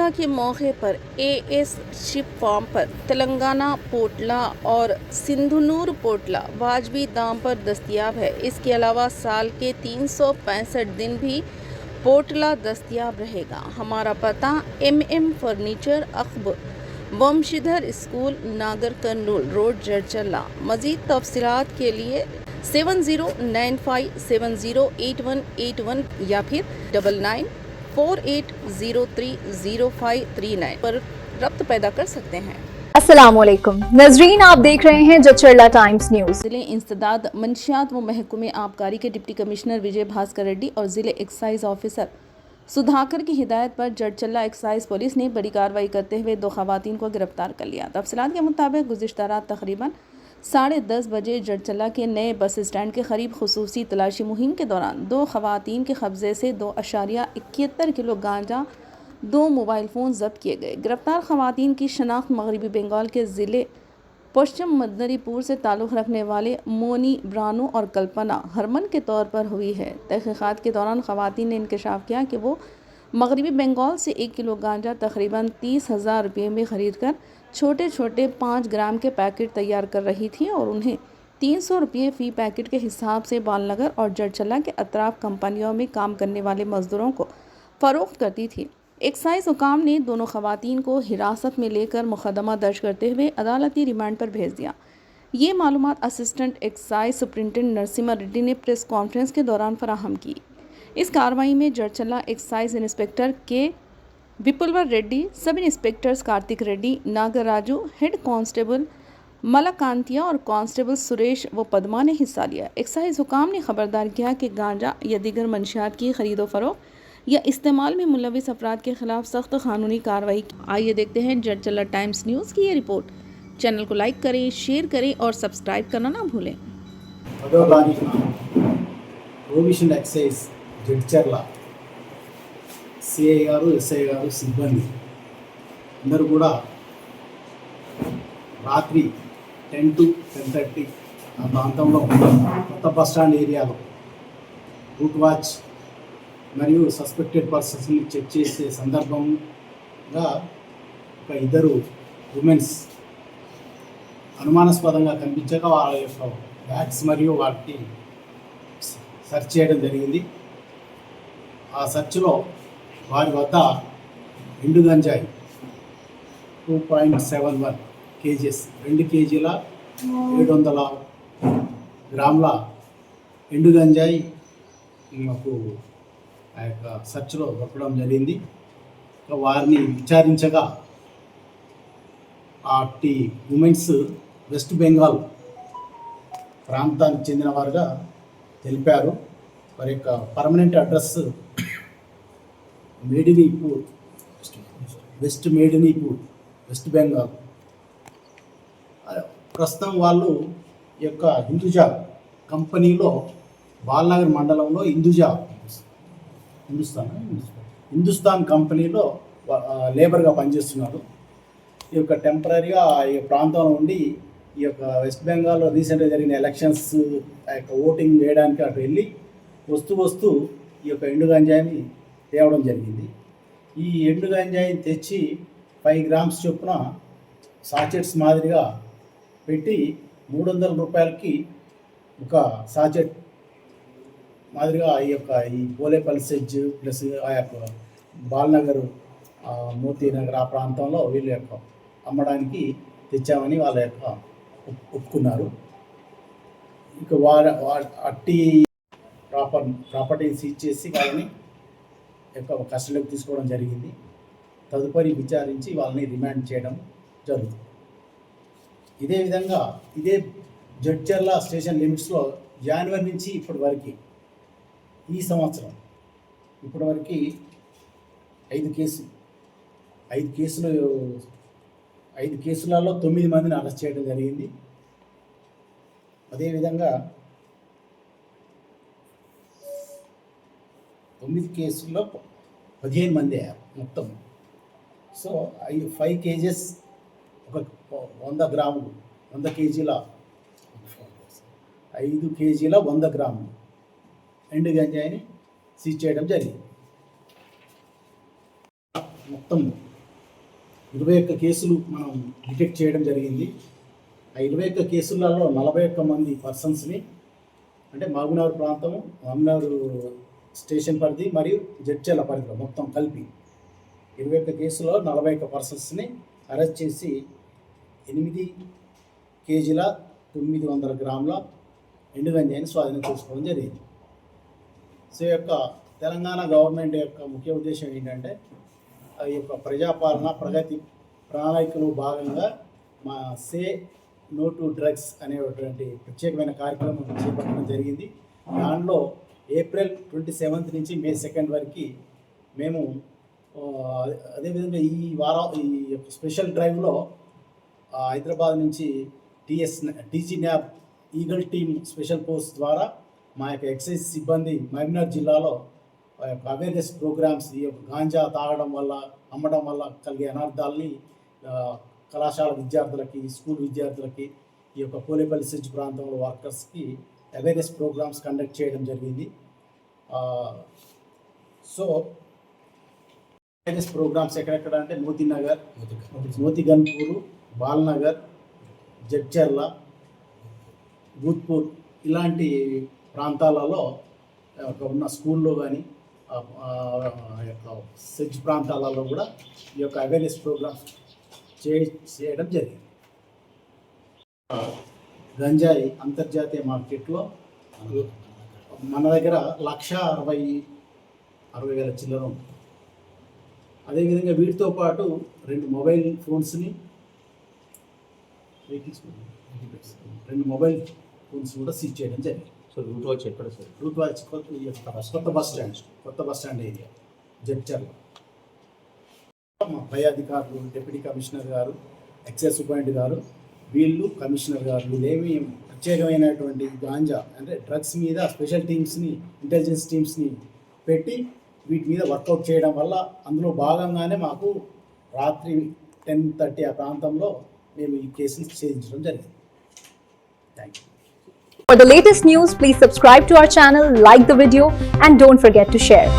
जड़चला के मौके पर एएस शिप फार्म पर तेलंगाना पोटला और सिंधुनूर पोटला वाजबी दाम पर दस्तयाब है। इसके अलावा साल के 365 दिन भी पोटला दस्तयाब रहेगा। हमारा पता MM फर्नीचर अखब वंशीधर स्कूल नागर कर्नूल रोड जड़चला। मज़ीद तफसीलात के लिए 7095708181 या फिर 9948030539 पर रब्त पैदा कर सकते हैं। अस्सलामुअलैकुम नजरीन, आप देख रहे हैं जड़चला टाइम्स न्यूज। जिले इंसदाद मंशियात व महकमे आबकारी के डिप्टी कमिश्नर विजय भास्कर रेड्डी और जिले एक्साइज ऑफिसर सुधाकर की हिदायत पर जड़चला एक्साइज पुलिस ने बड़ी कार्रवाई करते हुए 2 खवातीन को गिरफ्तार कर लिया। तफसीलात के मुताबिक गुज़िश्ता रात तकरीबन 10:30 बजे जड़चला के नए बस स्टैंड के करीब खुसूसी तलाशी मुहिम के दौरान 2 खवातीन के कब्जे से 2.71 किलो गांजा, 2 मोबाइल फ़ोन जब्त किए गए। गिरफ्तार खवातीन की शनाख्त मगरबी बंगाल के ज़िले पश्चिम मदनरीपुर से ताल्लुक़ रखने वाले मोनी, ब्रानो और कल्पना हरमन के तौर पर हुई है। तहक़ीक़ात के दौरान खवातीन ने इंकशाफ किया कि वो मगरबी बंगाल से 1 किलो गांजा तकरीबन 30,000 रुपये में ख़रीद कर छोटे छोटे 5 ग्राम के पैकेट तैयार कर रही थी और उन्हें 300 रुपये फ़ी पैकेट के हिसाब से बालनगर और जड़चला के अतराफ कंपनियों में काम करने वाले मज़दूरों को फ़रोख्त करती थी। एक्साइज हुकाम ने दोनों खवातीन को हिरासत में लेकर मुकदमा दर्ज करते हुए अदालती रिमांड पर भेज दिया। ये मालूमात assistant excise superintendent Narasimha Reddy ने प्रेस कॉन्फ्रेंस के दौरान फराहम की। इस कार्रवाई में जड़चला एक्साइज इंस्पेक्टर के Vipulvar Reddy, sub inspectors Kartik Reddy, Nagaraju, head constable Malakantiya और कांस्टेबल सुरेश व पद्मा ने हिस्सा लिया। एक्साइज हुकाम ने खबरदार किया कि गांजा या दीगर मंशियात की खरीदो फरोख्त या इस्तेमाल में मुलविस अफराद के खिलाफ सख्त कानूनी कार्रवाई। आइए देखते हैं जड़चला टाइम्स न्यूज़ की ये रिपोर्ट। चैनल को लाइक करें, शेयर करें और सब्सक्राइब करना ना भूलें। प्रोविशन एक्सైజ్ జడ్చర్ల సిఐ గారు, ఎస్ఐ గారు, సిబ్బంది అందరూ కూడా రాత్రి 10 to 10:30 ఆ ప్రాంతంలో కొత్త బస్ స్టాండ్ ఏరియాలో రూట్ వాచ్ మరియు సస్పెక్టెడ్ పర్సన్స్ని చెక్ చేసే సందర్భంగా ఒక 2 ఉమెన్స్ అనుమానాస్పదంగా కనిపించక వాళ్ళ యొక్క బ్యాగ్స్ మరియు వాటిని సెర్చ్ చేయడం జరిగింది. ఆ సెర్చ్లో వారి వద్ద ఎండు గంజాయి 2.71 kgs 2 kgల 700 గ్రాముల ఎండు గంజాయి మాకు ఆ యొక్క సెర్చ్లో దొరకడం జరిగింది. వారిని విచారించగా అట్టి ఉమెన్స్ వెస్ట్ బెంగాల్ ప్రాంతానికి చెందిన వారుగా తెలిపారు. వారి యొక్క permanent address Medinipur, West Medinipur, West Bengal. ప్రస్తుతం వాళ్ళు ఈ యొక్క కంపెనీలో బాలనగర్ మండలంలో హిందుస్థాన్ కంపెనీలో లేబర్గా పనిచేస్తున్నారు. ఈ యొక్క టెంపరీగా ఈ ప్రాంతంలో ఉండి ఈ యొక్క వెస్ట్ బెంగాల్లో రీసెంట్గా జరిగిన ఎలక్షన్స్ ఆ యొక్క ఓటింగ్ వేయడానికి అటు వెళ్ళి వస్తూ ఈ యొక్క ఎండు గంజాయిని తేవడం జరిగింది. ఈ ఎండు గంజాయిని తెచ్చి 5 గ్రామ్స్ చొప్పున సాచెట్స్ మాదిరిగా పెట్టి 300 రూపాయలకి ఒక సాచెట్ మాదిరిగా ఈ పోలేపల్లి సెజ్ ప్లస్ ఆ యొక్క బాలనగర్, మోతీనగర్ ఆ ప్రాంతంలో వీళ్ళ యొక్క అమ్మడానికి తెచ్చామని వాళ్ళ యొక్క ఒప్పుకున్నారు. ఇక అట్టి ప్రాపర్టీ సీజ్ చేసి వాళ్ళని యొక్క కస్టడీలోకి తీసుకోవడం జరిగింది. తదుపరి విచారించి వాళ్ళని రిమాండ్ చేయడం జరుగుతుంది. ఇదే విధంగా ఇదే జడ్చర్ల స్టేషన్ లిమిట్స్లో జనవరి నుంచి ఇప్పటి వరకు ఈ సంవత్సరం ఇప్పటి వరకు 5 కేసులలో 9 మందిని అరెస్ట్ చేయడం జరిగింది. అదేవిధంగా 9 కేసుల్లో 15 మంది అయ్యారు మొత్తం. సో 5 kgs ఒక 100 గ్రాములు 100 kgల 5 kgల 100 గ్రాములు ఎండు గంజాయిని సీజ్ చేయడం జరిగింది. మొత్తం 21 కేసులు మనం డిటెక్ట్ చేయడం జరిగింది. ఆ 21 కేసులలో 41 మంది పర్సన్స్ని అంటే మహబూబ్నగర్ ప్రాంతము, మహబూబ్నగర్ స్టేషన్ పరిధి మరియు జడ్చర్ల పరిధిలో మొత్తం కలిపి 21 కేసులో 41 పర్సన్స్ని అరెస్ట్ చేసి 8 కేజీల 900 గ్రాముల ఎండు గంజాయిని స్వాధీనం చేసుకోవడం జరిగింది. సో ఈ యొక్క తెలంగాణ గవర్నమెంట్ యొక్క ముఖ్య ఉద్దేశం ఏంటంటే ఈ యొక్క ప్రజాపాలన ప్రగతి ప్రణాళికలో భాగంగా మా సే నో టు డ్రగ్స్ అనేటువంటి ప్రత్యేకమైన కార్యక్రమం చేపట్టడం జరిగింది. దానిలో ఏప్రిల్ 27 నుంచి మే 2 వరకు మేము అదేవిధంగా ఈ యొక్క స్పెషల్ డ్రైవ్లో హైదరాబాద్ నుంచి TG NAB eagle team special force ద్వారా మా యొక్క ఎక్సైజ్ సిబ్బంది మహబూబ్నగర్ జిల్లాలో అవేర్నెస్ ప్రోగ్రామ్స్, ఈ యొక్క గాంజా తాగడం వల్ల, అమ్మడం వల్ల కలిగే అనార్థాలని కళాశాల విద్యార్థులకి, స్కూల్ విద్యార్థులకి, ఈ యొక్క పోలేపల్లి సెజ్ ప్రాంతంలో వర్కర్స్కి అవేర్నెస్ ప్రోగ్రామ్స్ కండక్ట్ చేయడం జరిగింది. సో అవేర్నెస్ ప్రోగ్రామ్స్ ఎక్కడెక్కడ అంటే మోతీనగర్, మోతిగన్పూరు, బాల్నగర్, జడ్చర్ల, భూత్పూర్ ఇలాంటి ప్రాంతాలలో ఉన్న స్కూల్లో కానీ యొక్క సెజ్ ప్రాంతాలలో కూడా ఈ యొక్క అవేర్నెస్ ప్రోగ్రామ్స్ చేయడం జరిగింది. గంజాయి అంతర్జాతీయ మార్కెట్లో మన దగ్గర 1,60,000 చిల్లర ఉంది. అదేవిధంగా వీటితో పాటు 2 మొబైల్ ఫోన్స్ని, 2 మొబైల్ ఫోన్స్ కూడా సీజ్ చేయడం జరిగింది. సో రూట్ వచ్చి ఎక్కడ సార్? రూట్ వచ్చి కొత్త బస్ స్టాండ్ ఏరియా జడ్చర్ల. మా పై అధికారులు, డిప్యూటీ కమిషనర్ గారు, ఎక్సైజ్ సూపరింటెండెంట్ గారు, వీళ్ళు కమిషనర్ గారు, వీళ్ళేమి ప్రత్యేకమైనటువంటి గాంజా అంటే డ్రగ్స్ మీద స్పెషల్ టీమ్స్ని, ఇంటెలిజెన్స్ టీమ్స్ని పెట్టి వీటి మీద వర్కౌట్ చేయడం వల్ల అందులో భాగంగానే మాకు రాత్రి 10:30 ఆ ప్రాంతంలో మేము ఈ కేసులు ఛేదించడం జరిగింది. Thank you. For the latest news, please subscribe to our channel, like the video, and don't forget to share.